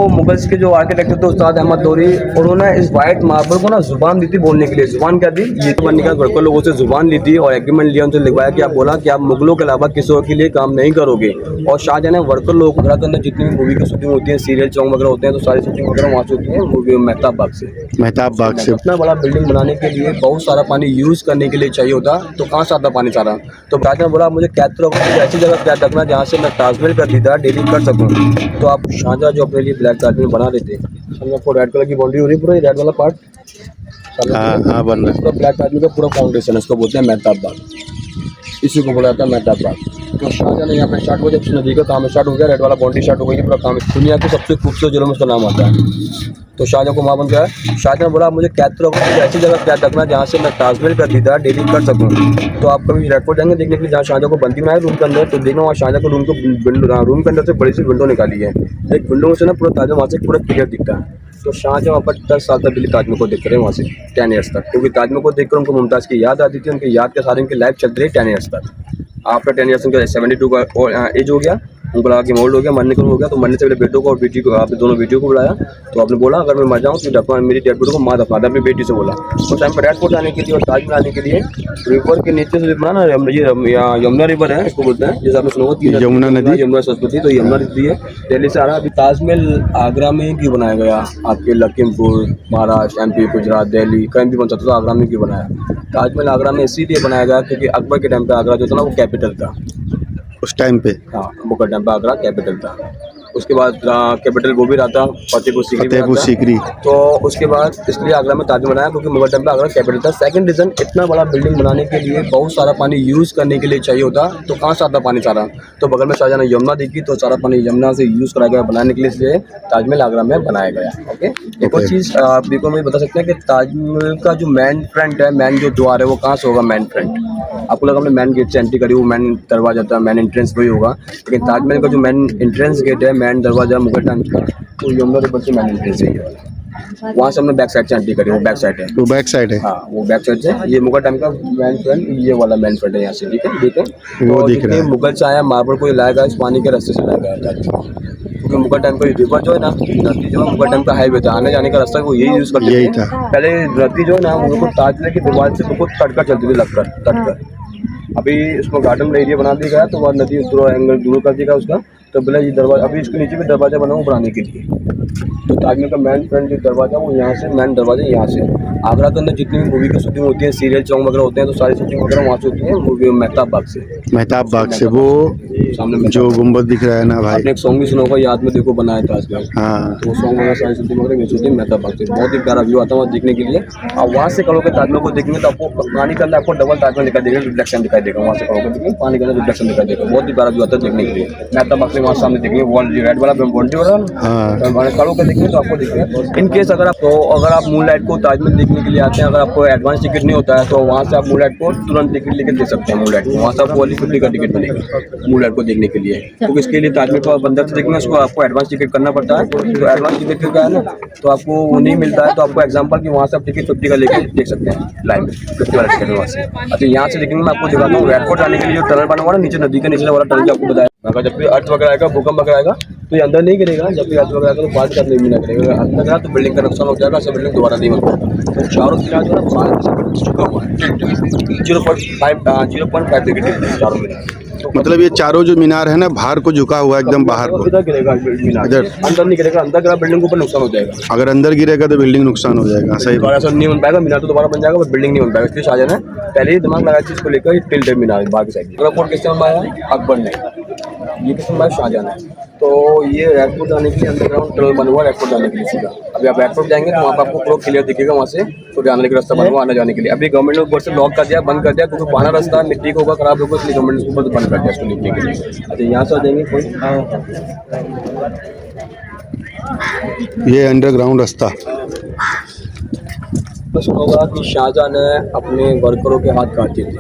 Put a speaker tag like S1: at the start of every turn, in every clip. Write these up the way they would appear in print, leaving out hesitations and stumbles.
S1: वो मुगल्स के जो आर्किटेक्ट थे उस्ताद अहमद दौरी, उन्होंने इस वाइट मार्बल को ना जुबान दी थी बोलने के लिए। जुबान क्या दी, ये तो बनने का वर्कर लोगों से जुबान ली थी और एग्रीमेंट लिया, उनसे लिखवाया कि आप बोला कि आप मुगलों के अलावा किसी और के लिए काम नहीं करोगे। और शाहजहां ने वर्कर लोगों को के अंदर जितनी भी मूवी की शूटिंग होती है, सीरियल सॉन्ग वगैरह होते हैं, तो सारी शूटिंग वगैरह वहाँ से होती है मूवी मेहताब बाग से।
S2: मेहताब बाग से
S1: इतना बड़ा बिल्डिंग बनाने के लिए बहुत सारा पानी यूज करने के लिए चाहिए होता, तो कहाँ से आता पानी सारा। तो शाहजहां ने बोला मुझे कैद तो रखो, मुझे ऐसी जगह कैद रखना जहाँ से मैं ताजमहल का दीदार डेली कर सकूँ। तो आप शाहजहां जो अपने लिए ब्लैक ताजमहल बना रहे थे, सामने आपको रेड कलर की बाउंड्री हो रही है, पूरा रेड वाला पार्ट
S2: हाँ बन रहा है।
S1: तो ब्लैक ताजमहल का पूरा फाउंडेशन है, उसको बोलते हैं मेहताब बाग, इसी को बोला जाता है मेहताब बाग। तो शाहजहां ने यहाँ पे स्टार्ट हुआ, जब नदी का काम स्टार्ट हो गया, रेड वाला बाउंड्री स्टार्ट हो गई, पूरा काम दुनिया की सबसे खूबसूरत जगह में उसका नाम आता है। तो शाहजहां को वहाँ बन गया है। शाहजहां ने बोला मुझे कैद तो रखो, मुझे ऐसी जगह कैद रखना जहाँ से मैं ताजमहल का दीदार डेली कर सकूँ। तो आप कभी रेड फोर्ट जाएंगे देखने के लिए, जहाँ शाहजहां को बंदी बनाया रूम के अंदर, तो देखना वहाँ शाहजहां को रूम के अंदर से बड़ी सी विंडो निकाली है। एक विंडो से ना पूरा ताजमहल वहाँ से पूरा क्लियर दिखता है। तो शाहजहां वहाँ पर 10 साल तक दिल्ली ताजमहल को देखते रहे, वहाँ से 10 ईयर्स तक, क्योंकि ताजमहल को देखकर उनको मुमताज़ की याद आती थी, उनकी याद के साथ उनकी लाइफ चलती रही 10 ईयर्स तक। आफ्टर 10 ईयर्स उनका 72 का एज हो गया, उनको लगा कि मोल्ड हो गया, मरने का हो गया। तो मरने से पहले बेटों को और बेटी को, आपने दोनों बेटियों को बुलाया। तो आपने बोला अगर मैं मर जाऊँ तो दफना मेरी डेड बॉडी को माँ दफना दे, अपनी बेटी से बोला। उस टाइम पर रेड फोर्ट आने के लिए और ताजमहल आने के लिए रिवर के नीचे से बना ना, ये यमुना रिवर है, इसको बोलते हैं, जैसे आपने सुना होगा
S2: यमुना नदी,
S1: यमुना सरस्वती, तो यमुना नदी है, दिल्ली से आ रहा है। अभी ताजमहल आगरा में क्यों बनाया गया, आपके लखीमपुर, महाराष्ट्र, MP, गुजरात, दिल्ली कहीं भी बन सकता था, आगरा में क्यों बनाया। ताजमहल आगरा में इसीलिए बनाया गया क्योंकि अकबर के टाइम पे आगरा जो था ना वो कैपिटल था
S2: उस टाइम पे।
S1: हाँ, मुगल टाइम पे आगरा कैपिटल था। उसके बाद कैपिटल वो भी रहा था फतेहपुर सीकरी। तो उसके बाद इसलिए आगरा में ताजमहल बनाया क्योंकि मुगल टाइम पे आगरा कैपिटल था। सेकंड रीजन, इतना बड़ा बिल्डिंग बनाने के लिए बहुत सारा पानी यूज़ करने के लिए चाहिए होता, तो कहाँ से आता पानी सारा। तो बगल में शाहजहां ने यमुना देखी, तो सारा पानी यमुना से यूज़ कराया गया बनाने के लिए, इसलिए ताजमहल आगरा में बनाया गया। ओके, एक और चीज़ आप देखो मैं बता सकते हैं कि ताजमहल का जो मेन फ्रंट है, मेन जो द्वार है, वो कहाँ से होगा मेन फ्रंट। आपको लगा हमने मेन गेट से एंट्री करी, वो मेन दरवाजा था, मेन एंट्रेंस वही होगा, लेकिन ताजमहल का जो मेन एंट्रेंस गेट है, मेन दरवाजा मुगल टाइम का, तो यमुना रिवर से मेन एंट्रेंस है। वहाँ से हमने बैक साइड से एंट्री करी, वो बैक साइड है,
S2: वो बैक साइड है।
S1: हाँ, वो बैक साइड से। ये मुगल टाइम का मेन फ्रंट, ये वाला मेन फ्रंट है यहाँ से, ठीक है, देखें
S2: वो
S1: तो
S2: दिख रहा है।
S1: मुगल से आया मार्बल को लाया गया, इस पानी के रास्ते से लाया गया था, क्योंकि मुगल टाइम का रिवर जो है ना, नदी जो है मुगल टाइम का हाईवे था, आने जाने का रास्ता वो यही यूज़ करते
S2: यही
S1: थे।
S2: था।
S1: पहले नदी जो है ना वो ताजमहल की दीवार से बिल्कुल तटकर चलती थी, लगकर तटकर। अभी उसमें गार्डन एरिया बना दिया गया, तो वह नदी दूर एंगल दूर कर दिया उसका, तो बोला ये दरवाजा, अभी इसके नीचे भी दरवाजा बना हुआ बनाने के लिए। तो ताजमहल का मेन फ्रंट जो दरवाजा वो यहाँ से, मेन दरवाजा यहाँ से। आगरा के अंदर जितनी भी मूवी की शूटिंग होती है, सीरियल सॉन्ग वगैरह होते हैं, तो सारी शूटिंग वगैरह वहाँ से होती है मूवी मेहताब बाग से।
S2: मेहताब बाग से वो
S1: सामने
S2: जो गुम्बद दिख रहा है ना भाई,
S1: आपने एक सॉन्ग भी सुना होगा, याद में देखो बनाया था ताजमहल।
S2: हाँ,
S1: तो वो सॉन्ग वगैरह सारी शूटिंग वगैरह शूटिंग मेहताब बाग से। बहुत ही प्यारा व्यू आता है वहाँ देखने के लिए। और वहाँ से करोगे ताजमहल को देखेंगे तो आपको पानी के अंदर आपको डबल ताजमहल दिखाई देगा, रिफ्लेक्शन दिखाई देगा। वहाँ से करोगे देखेंगे पानी के अंदर रिफ्लेक्शन दिखाई देगा, बहुत ही प्यारा व्यू आता है देखने के लिए। मेहताब बाग से वहाँ सामने देखेंगे वॉल रेड वाला बाउंड्री वाला, करो के देखेंगे तो आपको देखेंगे। इन केस अगर आप मूनलाइट को ताजमहल देखने के लिए आते हैं, अगर आपको एडवांस टिकट नहीं होता है, तो वहाँ से आप मूनलाइट को तुरंत टिकट लेकर दे सकते हैं। मूनलाइट को वहाँ से आपको 50 का टिकट बनेगा मूनलाइट को देखने के लिए, क्योंकि इसके लिए ताजमहल को बंदर से देखना उसको आपको एडवांस टिकट करना पड़ता है। तो एडवांस टिकट का है ना, तो आपको वो नहीं मिलता है, तो आपको एग्जांपल कि वहाँ से आप टिकट 50 का लेके देख सकते हैं लाइव में, 50 वाला टिकट वहाँ से। अच्छा, यहाँ से देखेंगे मैं आपको दिखाता हूँ रेड फोर्ट आने के लिए जो टनल बना हुआ है नीचे नदी के नीचे वाला टनल, जो आपको बताया। अगर जब भी अर्थ वगैरह आएगा, भूकंप वगैरह आएगा, तो ये अंदर नहीं गिरेगा। जब भी अर्थ वगैरह आएगा तो बाहर का नहीं गिरेगा, अंदर गया तो बिल्डिंग का नुकसान हो जाएगा, सब बिल्डिंग दोबारा नहीं बन पाएगा। तो चारों मीनार जो है बाहर चुका हुआ है, 0.5 डिग्री चारों मीनार।
S2: मतलब ये चारों जो मीनार है ना बाहर को झुका हुआ है एकदम बाहर को,
S1: इधर गिरेगा मीनार,
S2: इधर
S1: अंदर नहीं गिरेगा। अंदर गिरा बिल्डिंग के ऊपर नुकसान हो जाएगा।
S2: अगर अंदर गिरेगा तो बिल्डिंग नुकसान हो जाएगा। सही
S1: दोबारा से नहीं बन पाएगा मीनार, तो दोबारा बन जाएगा बट बिल्डिंग नहीं बन पाएगा। इसलिए शाहजहां ने पहले ही दिमाग लगाया चीज को लेकर टिल्टेड मीनार बाकी साइड। आगरा फोर्ट किसने बनवाया? अकबर ने। ये किसने बनवाया? शाहजहां ने। तो ये रेड फोर्ट आने के लिए अंडरग्राउंड टनल बना हुआ, रेड फोर्ट जाने के लिए सीधा। अभी आप रेड फोर्ट जाएंगे तो वहाँ पर आपको पूरा क्लियर दिखेगा, वहाँ से तो जाने का रास्ता बना हुआ आने जाने के लिए। अभी गवर्नमेंट ने ऊपर से लॉक कर दिया, बंद कर दिया, क्योंकि पुराना रास्ता मिट्टी होगा, खराब होगा, इसलिए गवर्नमेंट ने ऊपर से बंद कर दिया इसको निकलने के लिए। अच्छा, यहाँ से आ जाएंगे कोई,
S2: ये अंडरग्राउंड रास्ता।
S1: बस होगा कि शाहजहां ने अपने वर्करों के हाथ काट दिए थे,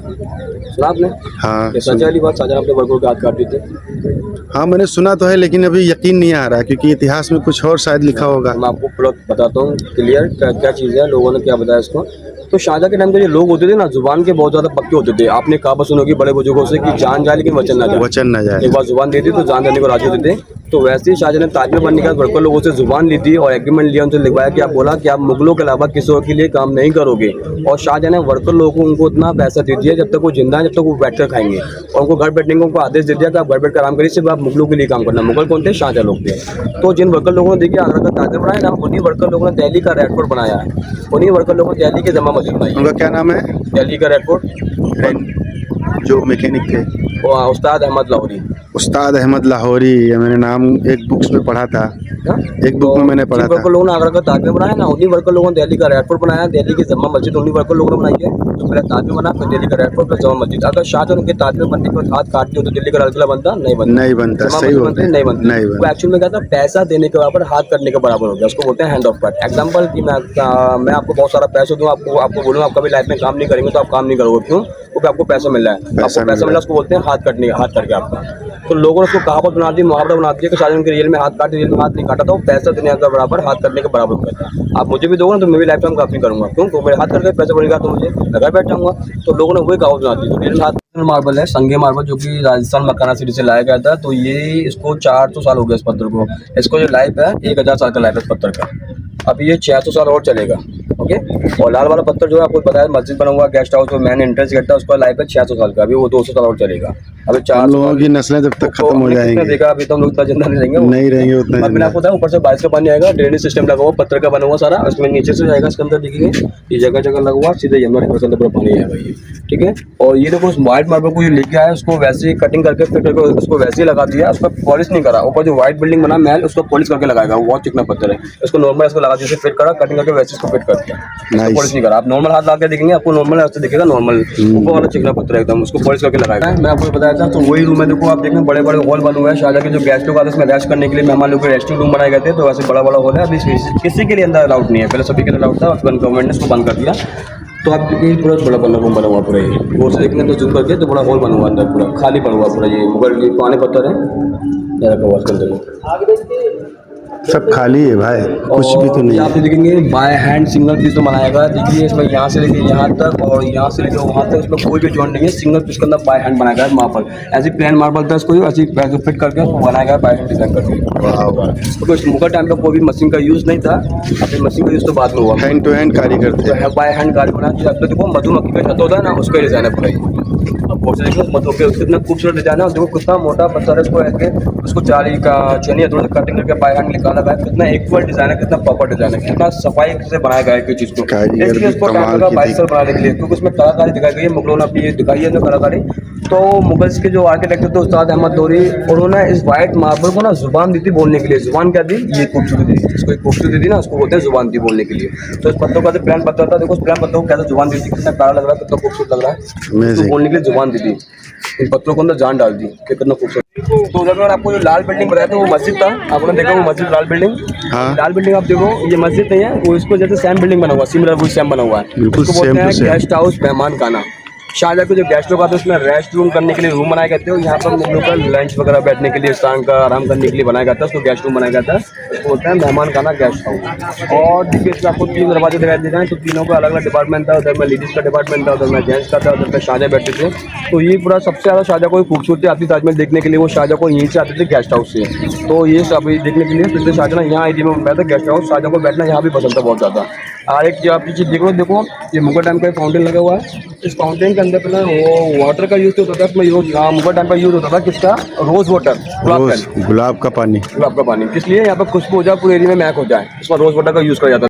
S1: सुना आपने?
S2: हाँ,
S1: ये सच वाली बात, शाहजहां अपने वर्करों के हाथ काट दिए थे।
S2: हाँ मैंने सुना तो है, लेकिन अभी यकीन नहीं आ रहा है, क्योंकि इतिहास में कुछ और शायद लिखा होगा।
S1: मैं आपको पूरा बताता हूँ क्लियर क्या क्या चीज़ है, लोगों ने क्या बताया इसको। तो शाहजहाँ के टाइम पे जो लोग होते थे ना, जुबान के बहुत ज्यादा पक्के होते थे। आपने कहावत सुनी होगी बड़े बुजुर्गों से कि जान जाए लेकिन वचन ना जाए।
S2: वचन न जाए।
S1: एक बार जुबान दे दी तो जान देने को राजी होते थे। तो वैसे ही शाहजहाँ ने ताजमहल बनने का वर्कर लोगों से जुबान ली थी और एग्रीमेंट लिया, उनसे लिखवाया कि आप बोला कि आप मुगलों के अलावा किसी और के लिए काम नहीं करोगे। और शाहजहाँ ने वर्कर लोगों को उनको इतना पैसा दे दिया जब तक वो जिंदा है, जब तक वो बैठकर खाएंगे। और उनको घर बैठने को उनको आदेश दे दिया कि आप घर बैठ कर काम करिए, सिर्फ आप मुगलों के लिए काम करना। मुगल कौन थे? शाहजहाँ लोग थे। तो जिन वर्कर लोगों ने देखिए आगरा का ताजमहल बनाया ना, उन्हीं वर्कर लोगों ने दिल्ली का रेड फोर्ट बनाया है। उन्हीं वर्कर लोगों ने दिल्ली की जमा मस्जिद बनाई है।
S2: उनका क्या नाम है?
S1: दिल्ली का रेड फोर्ट
S2: जो मैकेनिक थे,
S1: वो उस्ताद अहमद लाहौरी।
S2: उस्ताद अहमद लाहौरी। ये मैंने नाम एक बुक्स में पढ़ा था, एक बुक में मैंने पढ़ा
S1: जिन
S2: था।
S1: वर्कर लोगों ने आगरा का ताजमहल बनाया ना, उन्हीं वर्कर लोगों ने दिल्ली का रेड फोर्ट बनाया। दिल्ली की जमा मस्जिद उन्हीं वर्कर लोगों ने बनाई है। तो पहले ताजमहल बना, फिर दिल्ली का रेड फोर्ट, फिर जमा मस्जिद। अगर शाहजहाँ उनके ताजमहल बनने के बाद हाथ काटते हो तो दिल्ली का लाल किला बनता? नहीं बनता।
S2: नहीं बनता,
S1: जमा
S2: सही
S1: मस्जिद
S2: बोलते
S1: बनती?
S2: हैं,
S1: नहीं बनती।
S2: नहीं
S1: वो
S2: बनता।
S1: एक्चुअल में क्या था, पैसा देने के बराबर हाथ काटने के बराबर हो गया। उसको बोलते हैं हैंड ऑफ कट। एग्जाम्पल कि मैं आपको बहुत सारा पैसा दूँ, आपको बोलूँ आप कभी लाइफ में काम नहीं करेंगे तो आप काम नहीं करोगे। क्यों? क्योंकि आपको पैसा मिल रहा है। आपको पैसा मिल रहा है, उसको बोलते हैं हाथ कटने, हाथ करके आपका। तो लोगों ने उसको कहावत बना दी, मुहावरा बना दिया कि शायद उनके रियल में हाथ काटे, रियल में हाथ नहीं काटा था। वो पैसा देने का बराबर हाथ करने के बराबर हो गया था। आप मुझे भी दोगे ना तो मैं भी लाइफ टाइम काफी करूंगा। क्यों? तो मेरे हाथ करके पैसा बनेगा तो मुझे लगा बैठ जाऊंगा। तो लोगों ने वही कहावत बना दी। तो रियल हाथ मार्बल है, संगे मार्बल, जो कि राजस्थान मकाना सिटी से लाया गया था। तो ये इसको 400 साल हो गया इस पत्थर को। इसको जो लाइफ है 1000 साल का लाइफ है इस पत्थर का। अभी ये 600 साल और चलेगा। ओके। और लाल वाला पत्थर जो है आपको पता है, मस्जिद बना हुआ गेस्ट हाउस में मैंने एंट्रेंस करता है, उसका लाइफ है 600 साल का। अभी वो 200 साल और चलेगा। अभी 4
S2: हम लोगों की नस्लें जब तक खत्म हो जाएंगी,
S1: देखा अभी तो हम लोग इतना जिंदा नहीं रहेंगे।
S2: नहीं रहेंगे उतना
S1: अब मैंने
S2: जिंदा।
S1: आपको बताया, ऊपर से बारिश का पानी आएगा, ड्रेनेज सिस्टम लगा हुआ, पत्थर का बना हुआ सारा, उसमें नीचे से जाएगा इसके अंदर। देखिए ये जगह जगह लगा हुआ, सीधे यमुना रिवर के अंदर पूरा पानी आएगा ये। ठीक है। और ये देखो उस व्हाइट मार्बल को जो लेके आया, उसको वैसे ही कटिंग करके फिट करके उसको वैसे ही लगा दिया। उसको पॉलिश नहीं करा। ऊपर जो व्हाइट बिल्डिंग बना महल, उसको पॉलिश करके लगाएगा। वो बहुत चिकना पत्थर है। उसको नॉर्मल इसको लगा दिया, फिट करा, कटिंग करके वैसे इसको फिट कर दिया।
S2: Nice.
S1: पॉलिश नहीं करा। आप नॉर्मल हाथ लगा के देखेंगे, आपको नॉर्मल रास्ते दिखेगा, नॉर्मल ऊपर वाला चिकना पत्थर है एकदम, उसको पॉलिश करके लगाएगा। मैं आपको बताया था। तो वही रूम है, देखो आप देखें बड़े बड़े हॉल बने हुए हैं। शाहजहाँ के जो गेस्ट लोग आते हैं, इसमें रेस्ट करने के लिए मेहमान लोग के रेस्टिंग रूम बनाए गए थे। तो वैसे बड़ा बड़ा हॉल है। अभी किसी के लिए अंदर अलाउड नहीं है। पहले सभी के लिए अलाउड था, गवर्नमेंट ने इसको बंद कर दिया। तो आप देखिए पूरा बड़ा बड़ा रूम बना हुआ पूरा। ये वो से देखने तो जूम करके तो बड़ा हॉल बना हुआ अंदर, पूरा खाली पड़ा हुआ पूरा। ये मुगल ये पुराने पत्थर है, रखा हुआ इसके अंदर।
S2: सब खाली है भाई, कुछ भी तो नहीं
S1: आप
S2: है।
S1: देखेंगे बाय हैंड सिंगल पीस तो बनाया गया। देखिए इसमें यहाँ से लेके यहाँ तक और यहाँ से लेके वहाँ तक इसमें कोई भी जॉइंट नहीं है। सिंगल पीस के अंदर बाय हैंड बनाया गया है मार्बल। ऐसी प्लेन मार्बल था, इसको ऐसी फिट करके बनाया गया बाय हैंड डिजाइन करके। तो मुगल टाइम पे कोई भी मशीन का यूज़ नहीं था। अभी मशीन का यूज़ तो बाद में हुआ।
S2: हैंड टू हैंड कारीगर थे।
S1: बाय हैंड गाड़ी बना दिया। अब तो देखो मधुमक्खी का छत होता है ना, उसका डिजाइन है पूरा। अब बहुत से देखो मधुमक्खी कितना खूबसूरत डिजाइन है। देखो कितना मोटा पत्थर है, इसको ऐसे उसको जाली का चनिया थोड़ा सा कटिंग करके बाय हैंड निकाला गया है। कितना इक्वल डिजाइन है, कितना प्रॉपर डिजाइन है, कितना सफाई से बनाया गया है कोई चीज को।
S2: कारीगर भी
S1: इसको टाइम
S2: कमाल
S1: लगा
S2: की
S1: 22
S2: थी।
S1: साल बनाने के लिए, क्योंकि उसमें कलाकारी दिखाई गई है। मुगलों ने अपनी दिखाई है जो कलाकारी। तो मुगल्स के जो आर्किटेक्ट थे उस्ताद अहमद लोरी, उन्होंने इस व्हाइट मार्बल को ना जुबान दी थी बोलने के लिए। जुबान क्या दी? ये खूबसूरती दी। इसको एक खूबसूरती दी ना, उसको बोलते हैं जुबान दी बोलने के लिए। तो इस पत्थर का जो प्लान पत्थर था, देखो उस प्लान पत्थर को कैसे जुबान दी थी, कितना प्यारा लग रहा है, कितना खूबसूरत लग रहा है। तो बोलने के लिए जुबान दी थी, इन पत्थरों को अंदर जान डाल दी कि कितना खूबसूरत। तो उधर आपको जो लाल बिल्डिंग बताया था वो मस्जिद था। आपने देखा वो मस्जिद लाल बिल्डिंग।
S2: हाँ।
S1: लाल बिल्डिंग आप देखो, ये मस्जिद नहीं है, वो इसको जैसे सेम बिल्डिंग बना हुआ, सिमिलर वो सेम बना हुआ है।
S2: बिल्कुल
S1: इसको बोलते
S2: same to
S1: हैं
S2: same।
S1: गेस्ट हाउस, मेहमान खाना। शाहजहाँ के जो गेस्ट लोग आते हैं उसमें रेस्ट रूम करने के लिए रूम बनाए गए थे। और यहाँ पर मुगलों का लंच वगैरह बैठने के लिए, शाम का आराम करने के लिए बनाया गया था। उसको गेस्ट रूम बनाया गया था। उसको बोलते हैं मेहमान खाना गेस्ट हाउस। और देखिए इसमें आपको 3 दरवाजे दिखाई दे रहे हैं। तो तीनों का अलग अलग डिपार्टमेंट था। उधर में लेडीज़ का डिपार्टमेंट था, उधर में जेंट्स का था, उधर में शाहजहाँ बैठते थे। तो ये पूरा सबसे ज़्यादा शाहजहाँ को खूबसूरती आती ताजमहल देखने के लिए, वो शाहजहाँ को यहीं से आते थे गेस्ट हाउस से। तो ये सब देखने के लिए फिर से शाहजहाँ यहाँ आई थी में बैठा था गेस्ट हाउस। शाहजहाँ को बैठना यहाँ भी पसंद था बहुत ज़्यादा। और एक जो आप चीज़ देखो ये मुगल टाइम का फाउंटेन लगा हुआ है। इस फाउंटेन के अंदर पे ना वो वाटर का यूज़ होता था। इसमें मुगल टाइम पर यूज़ होता था किसका? रोज़ वाटर,
S2: गुलाब का पानी।
S1: गुलाब का पानी। किस लिए? यहाँ पर खुशबू हो जाए, पूरे एरिया में महक हो जाए, इसमें रोज़ वाटर का यूज़ किया जाता है।